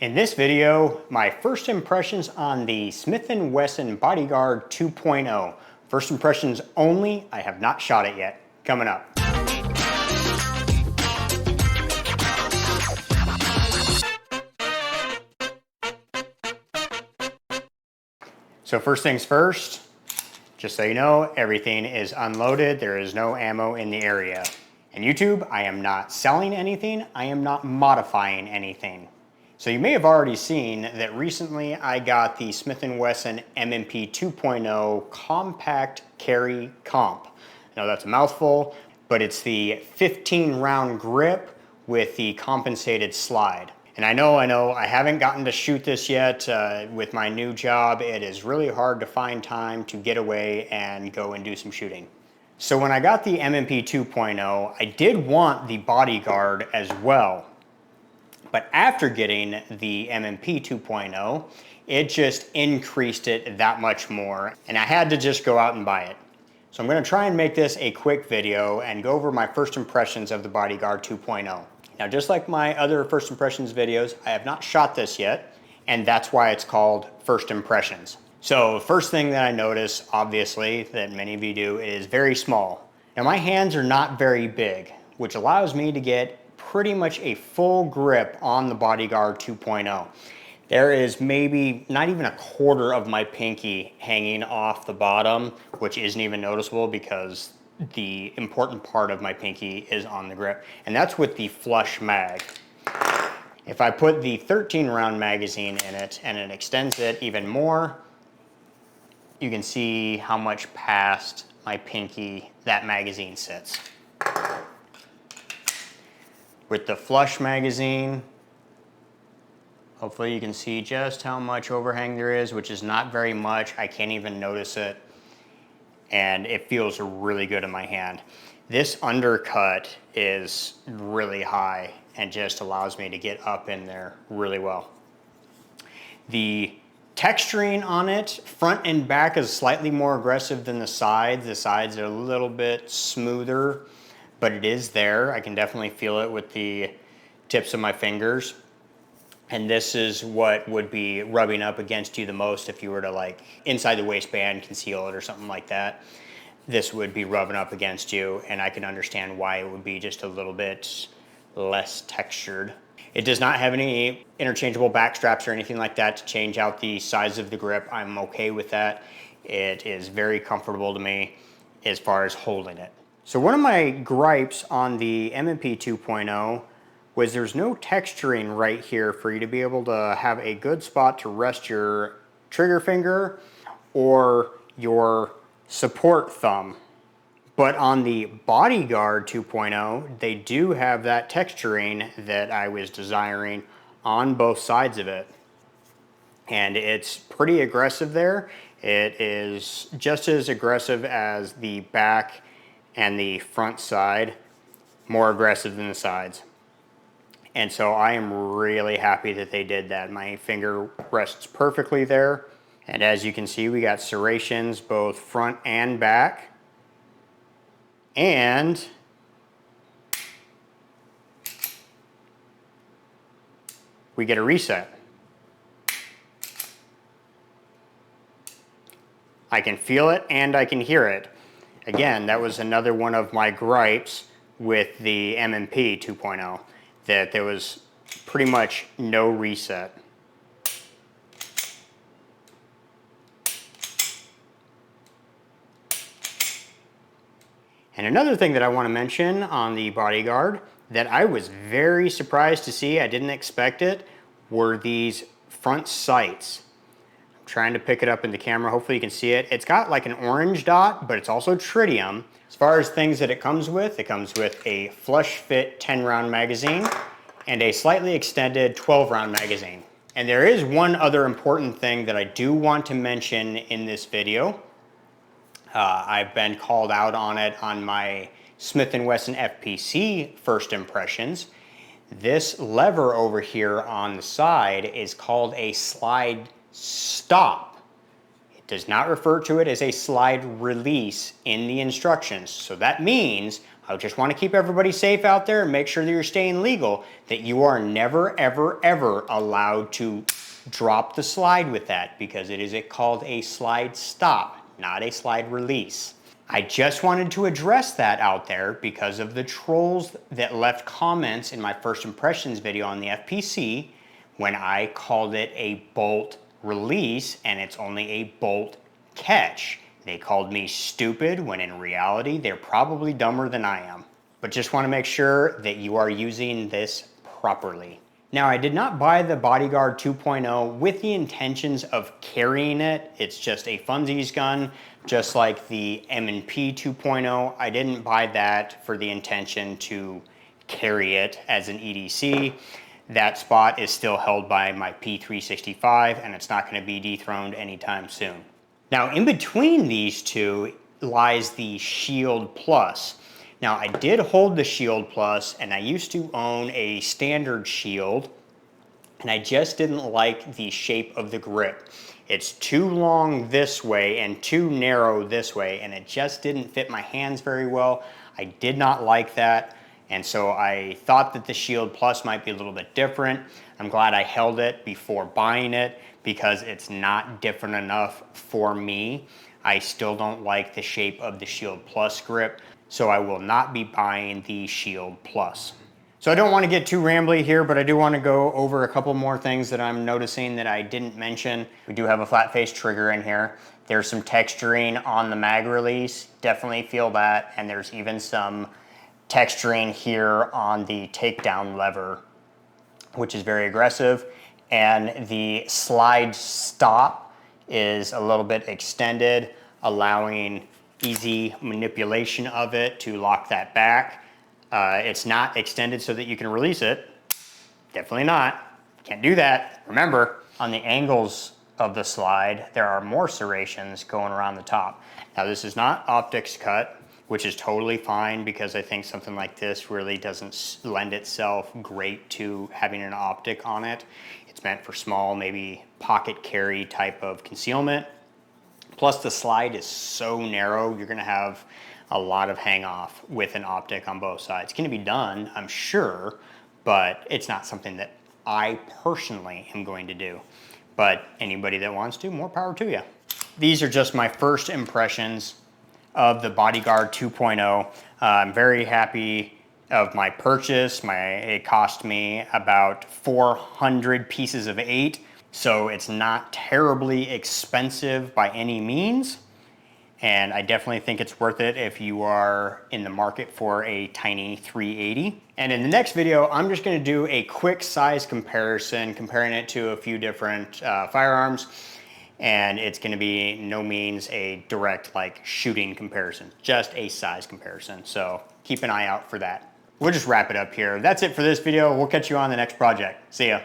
In this video, my first impressions on the Smith & Wesson Bodyguard 2.0. First impressions only, I have not shot it yet. Coming up. So first things first, just so you know, everything is unloaded. There is no ammo in the area. And YouTube, I am not selling anything. I am not modifying anything. So you may have already seen that recently I got the Smith & Wesson M&P 2.0 Compact Carry Comp. I know that's a mouthful, but it's the 15 round grip with the compensated slide. And I know I haven't gotten to shoot this yet. With my new job, it is really hard to find time to get away and go and do some shooting. So when I got the M&P 2.0, I did want the Bodyguard as well. But after getting the M&P 2.0, it just increased it that much more, and I had to just go out and buy it. So I'm going to try and make this a quick video and go over my first impressions of the Bodyguard 2.0. Now, just like my other first impressions videos, I have not shot this yet, and that's why it's called First Impressions. So first thing that I notice, obviously, that many of you do, is very small. Now, my hands are not very big, which allows me to get pretty much a full grip on the Bodyguard 2.0. There is maybe not even a quarter of my pinky hanging off the bottom, which isn't even noticeable because the important part of my pinky is on the grip. And that's with the flush mag. If I put the 13 round magazine in it and it extends it even more, you can see how much past my pinky that magazine sits. With the flush magazine, hopefully you can see just how much overhang there is, which is not very much. I can't even notice it. And it feels really good in my hand. This undercut is really high and just allows me to get up in there really well. The texturing on it, front and back, is slightly more aggressive than the sides. The sides are a little bit smoother, but it is there. I can definitely feel it with the tips of my fingers. And this is what would be rubbing up against you the most if you were to, like, inside the waistband conceal it or something like that. This would be rubbing up against you, and I can understand why it would be just a little bit less textured. It does not have any interchangeable back straps or anything like that to change out the size of the grip. I'm okay with that. It is very comfortable to me as far as holding it. So one of my gripes on the M&P 2.0 was there's no texturing right here for you to be able to have a good spot to rest your trigger finger or your support thumb. But on the Bodyguard 2.0, they do have that texturing that I was desiring on both sides of it. And it's pretty aggressive there. It is just as aggressive as the back and the front side, more aggressive than the sides. And so I am really happy that they did that. My finger rests perfectly there. And as you can see, we got serrations both front and back. And we get a reset. I can feel it and I can hear it. Again, that was another one of my gripes with the M&P 2.0, that there was pretty much no reset. And another thing that I want to mention on the Bodyguard that I was very surprised to see, I didn't expect it, were these front sights. I'm trying to pick it up in the camera, hopefully you can see it. It's got like an orange dot, but it's also tritium. As far as things that it comes with a flush fit 10 round magazine and a slightly extended 12 round magazine. And there is one other important thing that I do want to mention in this video. I've been called out on it on my Smith & Wesson FPC first impressions. This lever over here on the side is called a slide stop. It does not refer to it as a slide release in the instructions. So that means, I just want to keep everybody safe out there and make sure that you're staying legal, that you are never, ever, ever allowed to drop the slide with that, because it is called a slide stop, not a slide release. I just wanted to address that out there because of the trolls that left comments in my first impressions video on the FPC when I called it a bolt release and it's only a bolt catch. They called me stupid when in reality they're probably dumber than I am. But just want to make sure that you are using this properly. Now, I did not buy the Bodyguard 2.0 with the intentions of carrying it. It's just a funsies gun, just like the M&P 2.0. I didn't buy that for the intention to carry it as an EDC. That spot is still held by my P365, and it's not going to be dethroned anytime soon. Now, in between these two lies the Shield Plus. Now, I did hold the Shield Plus, and I used to own a standard Shield, and I just didn't like the shape of the grip. It's too long this way and too narrow this way, and it just didn't fit my hands very well. I did not like that, and so I thought that the Shield Plus might be a little bit different. I'm glad I held it before buying it because it's not different enough for me. I still don't like the shape of the Shield Plus grip, so I will not be buying the Shield Plus. So I don't want to get too rambly here, but I do want to go over a couple more things that I'm noticing that I didn't mention. We do have a flat face trigger in here. There's some texturing on the mag release, definitely feel that, and there's even some texturing here on the takedown lever, which is very aggressive, and the slide stop is a little bit extended, allowing easy manipulation of it to lock that back. It's not extended so that you can release it. Definitely not. Can't do that. Remember, on the angles of the slide, there are more serrations going around the top. Now, this is not optics cut, which is totally fine because I think something like this really doesn't lend itself great to having an optic on it. It's meant for small, maybe pocket carry type of concealment. Plus, the slide is so narrow, you're gonna have a lot of hang off with an optic on both sides. It's gonna be done, I'm sure, but it's not something that I personally am going to do. But anybody that wants to, more power to you. These are just my first impressions of the Bodyguard 2.0. I'm very happy of my purchase. It cost me about 400 pieces of 8, so it's not terribly expensive by any means. And I definitely think it's worth it if you are in the market for a tiny 380. And in the next video, I'm just gonna do a quick size comparison, comparing it to a few different firearms. And it's gonna be no means a direct like shooting comparison, just a size comparison. So keep an eye out for that. We'll just wrap it up here. That's it for this video. We'll catch you on the next project. See ya.